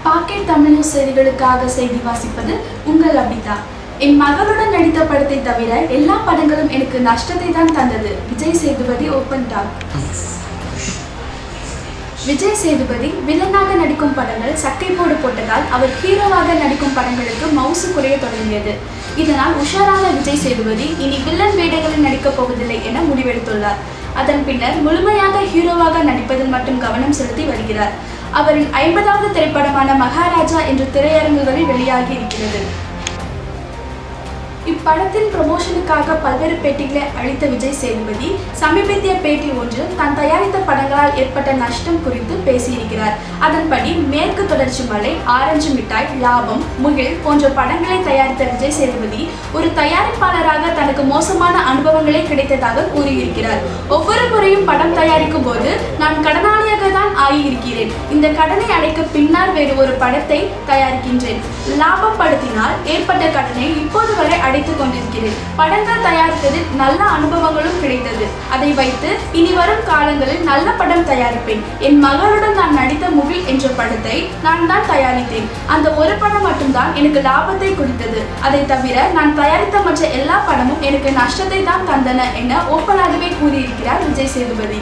Packet Tamil news செய்திகளுக்காக செய்தி வாசிப்பது உங்கள் அபிதா. என் மகளுடன் நடித்த படத்தை தவிர எல்லா படங்களும் எனக்கு நஷ்டத்தை தான் தந்தது. Vijay Sethupathi open talk. விஜய் சேதுபதி வில்லனாக நடிக்கும் படங்கள் சக்கை போடு போட்டதால் அவர் ஹீரோவாக நடிக்கும் படங்களுக்கு மவுசு குறைய தொடங்கியது. இதனால் உஷாரான விஜய் சேதுபதி இனி வில்லன் வேடங்களில் நடிக்கப் போவதில்லை என முடிவெடுத்துள்ளார். அதன் பின்னர் முழுமையாக ஹீரோவாக நடிப்பதில் மட்டும் கவனம் செலுத்தி வருகிறார். அவரின் 50வது திரைப்படமான மகாராஜா என்ற திரையரங்குகளில் வெளியாகி இருக்கிறது. இப்படத்தின் ப்ரமோஷனுக்காக பல்வேறு பேட்டிகளை அளித்த விஜய் சேதுபதி சமீபத்திய பேட்டி ஒன்றில் தான் தயாரித்த படங்களால் ஏற்பட்ட நஷ்டம் குறித்து பேசியிருக்கிறார். அதன்படி மேற்கு தொடர்ச்சி மலை, ஆரஞ்சு மிட்டாய், லாபம், முகில் போன்ற படங்களை தயாரித்த விஜய் சேதுபதி ஒரு தயாரிப்பாளராக தனக்கு மோசமான அனுபவங்களே கிடைத்ததாக கூறியிருக்கிறார். ஒவ்வொரு முறையும் படம் தயாரிக்கும் போது நான் கடனாளியாக தான் ஆகியிருக்கிறேன். இந்த கடனை அடைக்க பின்னால் வேறு ஒரு படத்தை தயாரிக்கின்றேன். லாபம் படத்தினால் ஏற்பட்ட கடனை இப்போது வரை அடைத்துக் கொண்டிருக்கிறேன். படங்கள் தயாரித்ததில் நல்ல அனுபவங்களும் கிடைத்தது. அதை வைத்து இனி வரும் காலங்களில் நல்ல படம் தயாரிப்பேன். என் மகளுடன் நான் நடித்த முகில் என்ற படத்தை நான் தான் தயாரித்தேன். அந்த ஒரு படம் மட்டும்தான் எனக்கு லாபத்தை கொடுத்தது. அதை தவிர நான் தயாரித்த மற்ற எல்லா படமும் எனக்கு நஷ்டத்தை தான் தந்தன என ஓப்பனாகவே கூறியிருக்கிறார் விஜய் சேதுபதி.